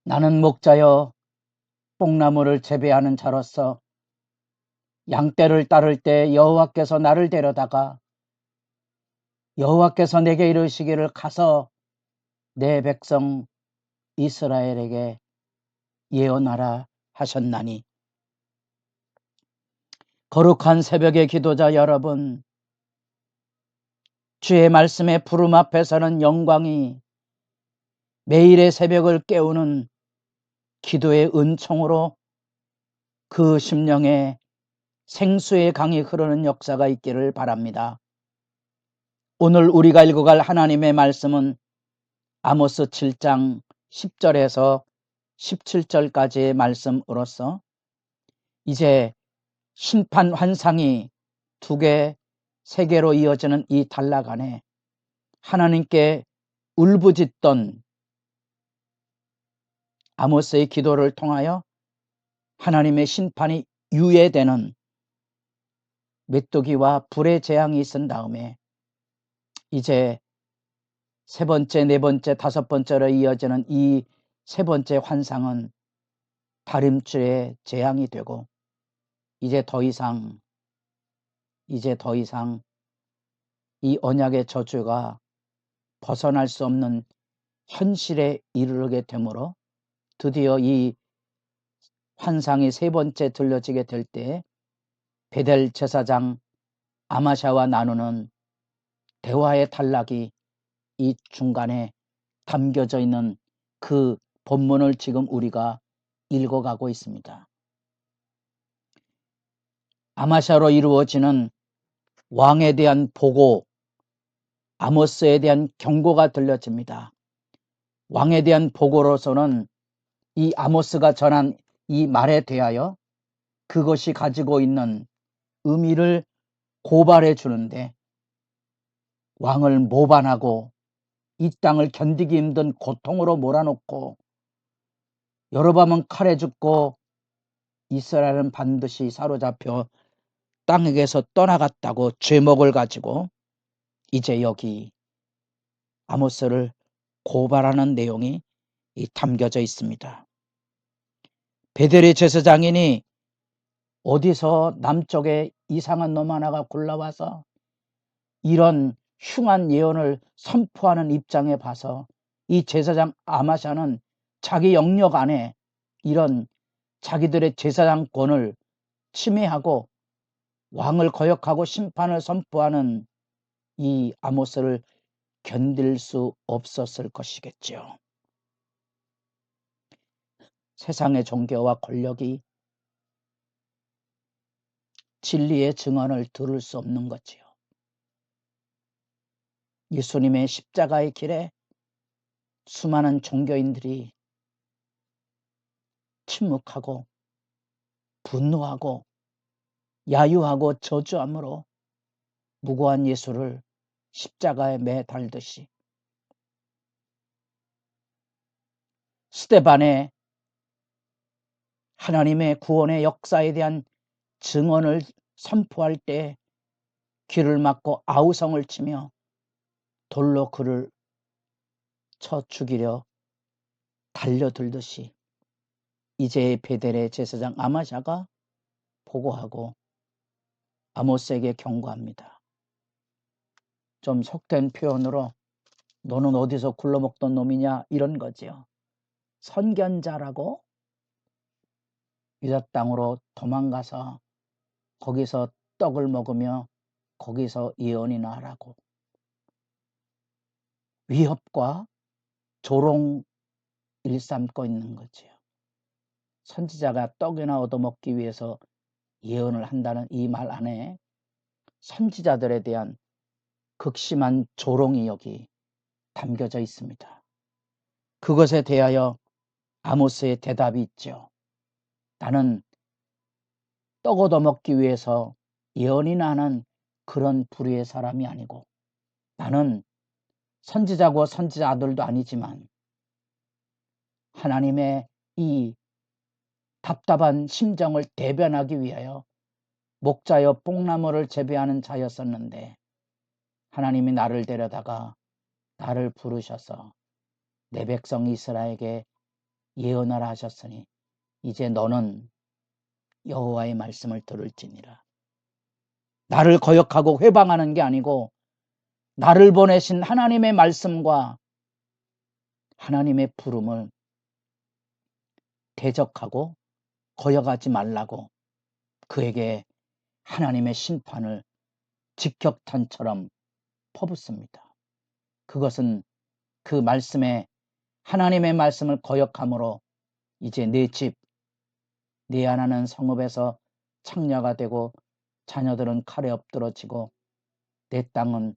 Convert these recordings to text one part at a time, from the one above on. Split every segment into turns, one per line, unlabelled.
나는 목자여 뽕나무를 재배하는 자로서 양떼를 따를 때 여호와께서 나를 데려다가 여호와께서 내게 이르시기를 가서 내 백성 이스라엘에게 예언하라 하셨나니. 거룩한 새벽의 기도자 여러분, 주의 말씀의 부름 앞에 서는 영광이 매일의 새벽을 깨우는 기도의 은총으로 그 심령에 생수의 강이 흐르는 역사가 있기를 바랍니다. 오늘 우리가 읽어갈 하나님의 말씀은 아모스 7장 10절에서 17절까지의 말씀으로서 이제 심판 환상이 2개, 3개로 이어지는 이 단락 안에 하나님께 울부짖던 아모스의 기도를 통하여 하나님의 심판이 유예되는 메뚜기와 불의 재앙이 있은 다음에 이제 3번째, 4번째, 5번째로 이어지는 이 3번째 환상은 다림줄의 재앙이 되고 이제 더 이상 이 언약의 저주가 벗어날 수 없는 현실에 이르게 되므로 드디어 이 환상이 3번째 들려지게 될 때 베델 제사장 아마샤와 나누는 대화의 단락이 이 중간에 담겨져 있는 그 본문을 지금 우리가 읽어가고 있습니다. 아마샤로 이루어지는 왕에 대한 보고, 아모스에 대한 경고가 들려집니다. 왕에 대한 보고로서는 이 아모스가 전한 이 말에 대하여 그것이 가지고 있는 의미를 고발해 주는데, 왕을 모반하고 이 땅을 견디기 힘든 고통으로 몰아놓고 여로보암은 칼에 죽고 이스라엘은 반드시 사로잡혀 땅에게서 떠나갔다고 죄목을 가지고 이제 여기 아모스를 고발하는 내용이 담겨져 있습니다. 베델의 제사장이니 어디서 남쪽에 이상한 놈 하나가 굴러와서 이런 흉한 예언을 선포하는 입장에 봐서 이 제사장 아마샤는 자기 영역 안에 이런 자기들의 제사장권을 침해하고 왕을 거역하고 심판을 선포하는 이 아모스를 견딜 수 없었을 것이겠죠. 세상의 종교와 권력이 진리의 증언을 들을 수 없는 거지요. 예수님의 십자가의 길에 수많은 종교인들이 침묵하고 분노하고 야유하고 저주함으로 무고한 예수를 십자가에 매달듯이 스데반의 하나님의 구원의 역사에 대한 증언을 선포할 때 귀를 막고 아우성을 치며 돌로 그를 쳐 죽이려 달려들듯이 이제 베델의 제사장 아마샤가 보고하고 아모스에게 경고합니다. 좀 속된 표현으로 너는 어디서 굴러먹던 놈이냐 이런 거지요. 선견자라고 유다 땅으로 도망가서 거기서 떡을 먹으며 거기서 예언이나 하라고 위협과 조롱 일삼고 있는 거지요. 선지자가 떡이나 얻어먹기 위해서 예언을 한다는 이 말 안에 선지자들에 대한 극심한 조롱이 여기 담겨져 있습니다. 그것에 대하여 아모스의 대답이 있죠. 나는 떡 얻어먹기 위해서 예언이나 하는 그런 부류의 사람이 아니고 나는 선지자고 선지자 아들도 아니지만 하나님의 이 답답한 심정을 대변하기 위하여 목자여 뽕나무를 재배하는 자였었는데 하나님이 나를 데려다가 나를 부르셔서 내 백성 이스라엘에게 예언을 하셨으니 이제 너는 여호와의 말씀을 들을지니라. 나를 거역하고 회방하는 게 아니고 나를 보내신 하나님의 말씀과 하나님의 부름을 대적하고 거역하지 말라고 그에게 하나님의 심판을 직격탄처럼 퍼붓습니다. 그것은 그 말씀에 하나님의 말씀을 거역함으로 이제 내 집, 내 하나는 성읍에서 창녀가 되고 자녀들은 칼에 엎드러지고 내 땅은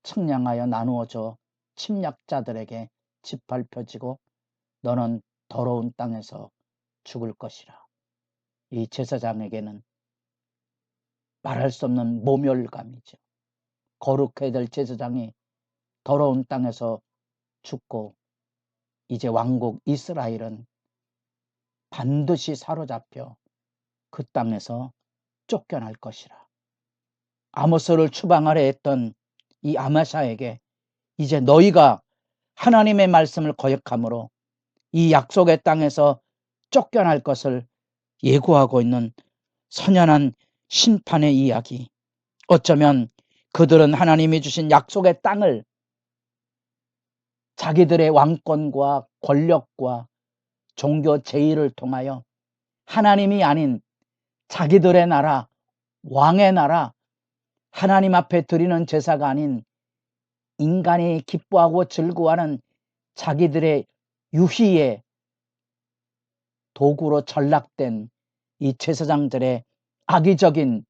측량하여 나누어져 침략자들에게 짓밟혀지고 너는 더러운 땅에서 죽을 것이라. 이 제사장에게는 말할 수 없는 모멸감이죠. 거룩해야 될 제사장이 더러운 땅에서 죽고 이제 왕국 이스라엘은 반드시 사로잡혀 그 땅에서 쫓겨날 것이라. 아모스를 추방하려 했던 이 아마샤에게 이제 너희가 하나님의 말씀을 거역함으로 이 약속의 땅에서 쫓겨날 것을 예고하고 있는 선연한 심판의 이야기. 어쩌면 그들은 하나님이 주신 약속의 땅을 자기들의 왕권과 권력과 종교 제의를 통하여 하나님이 아닌 자기들의 나라, 왕의 나라, 하나님 앞에 드리는 제사가 아닌 인간이 기뻐하고 즐거워하는 자기들의 유희의 도구로 전락된 이 제사장들의 악의적인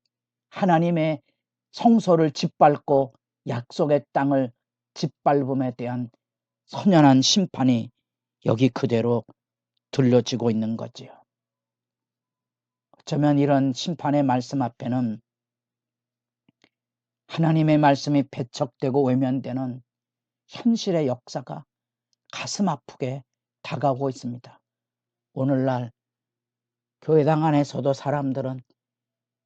하나님의 성소를 짓밟고 약속의 땅을 짓밟음에 대한 선연한 심판이 여기 그대로 들려지고 있는 거지요. 어쩌면 이런 심판의 말씀 앞에는 하나님의 말씀이 배척되고 외면되는 현실의 역사가 가슴 아프게 다가오고 있습니다. 오늘날 교회당 안에서도 사람들은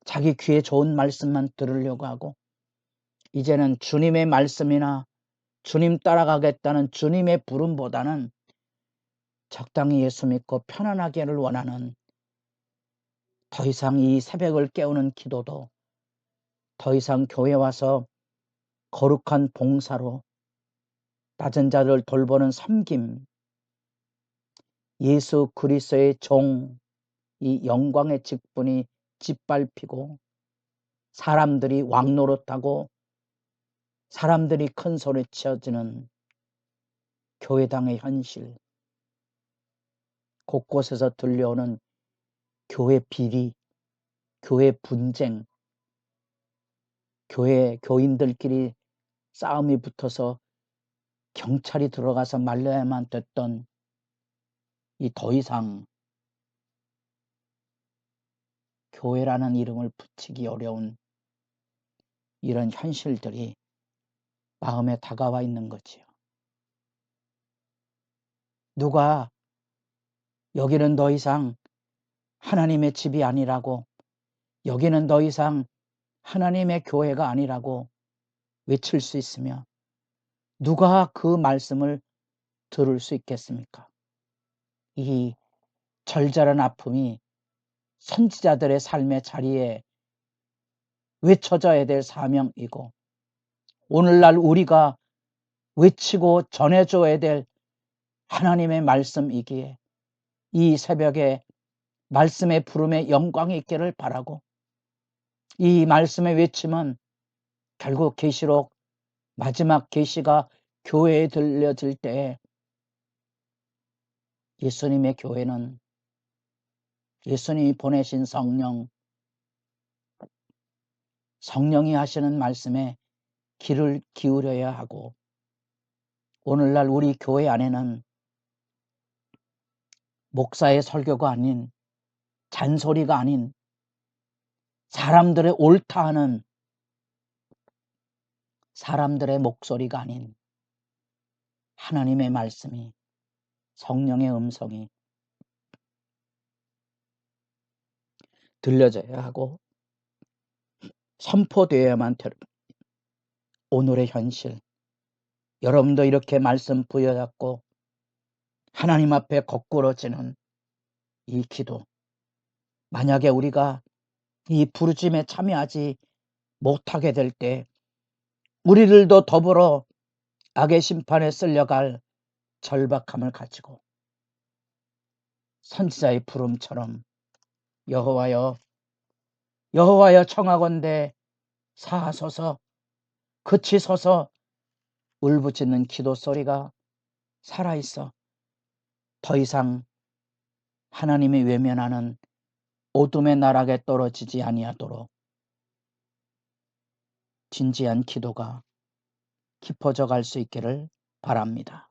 자기 귀에 좋은 말씀만 들으려고 하고 이제는 주님의 말씀이나 주님 따라가겠다는 주님의 부름보다는 적당히 예수 믿고 편안하기를 원하는 더 이상 이 새벽을 깨우는 기도도 더 이상 교회 와서 거룩한 봉사로 낮은 자를 돌보는 섬김, 예수 그리스도의 종, 이 영광의 직분이 짓밟히고 사람들이 왕노릇하고 사람들이 큰 소리 치어지는 교회당의 현실, 곳곳에서 들려오는 교회 비리, 교회 분쟁, 교인들끼리 싸움이 붙어서 경찰이 들어가서 말려야만 됐던 이 더 이상 교회라는 이름을 붙이기 어려운 이런 현실들이 마음에 다가와 있는 거지요. 누가 여기는 더 이상 하나님의 집이 아니라고, 여기는 더 이상 하나님의 교회가 아니라고 외칠 수 있으며 누가 그 말씀을 들을 수 있겠습니까? 이 절절한 아픔이 선지자들의 삶의 자리에 외쳐져야 될 사명이고 오늘날 우리가 외치고 전해줘야 될 하나님의 말씀이기에 이 새벽에 말씀의 부름에 영광이 있기를 바라고 이 말씀의 외침은 결국 계시록 마지막 계시가 교회에 들려질 때에 예수님의 교회는 예수님이 보내신 성령이 하시는 말씀에 귀를 기울여야 하고 오늘날 우리 교회 안에는 목사의 설교가 아닌 잔소리가 아닌 사람들의 옳다 하는 사람들의 목소리가 아닌 하나님의 말씀이 성령의 음성이 들려져야 하고 선포되어야만 되는 오늘의 현실. 여러분도 이렇게 말씀 부여잡고 하나님 앞에 거꾸러지는 이 기도, 만약에 우리가 이 부르심에 참여하지 못하게 될 때 우리들도 더불어 악의 심판에 쓸려갈 절박함을 가지고 선지자의 부름처럼 여호와여 여호와여 청하건대 사하소서, 그치소서 울부짖는 기도 소리가 살아있어 더 이상 하나님이 외면하는 어둠의 나락에 떨어지지 아니하도록 진지한 기도가 깊어져 갈 수 있기를 바랍니다.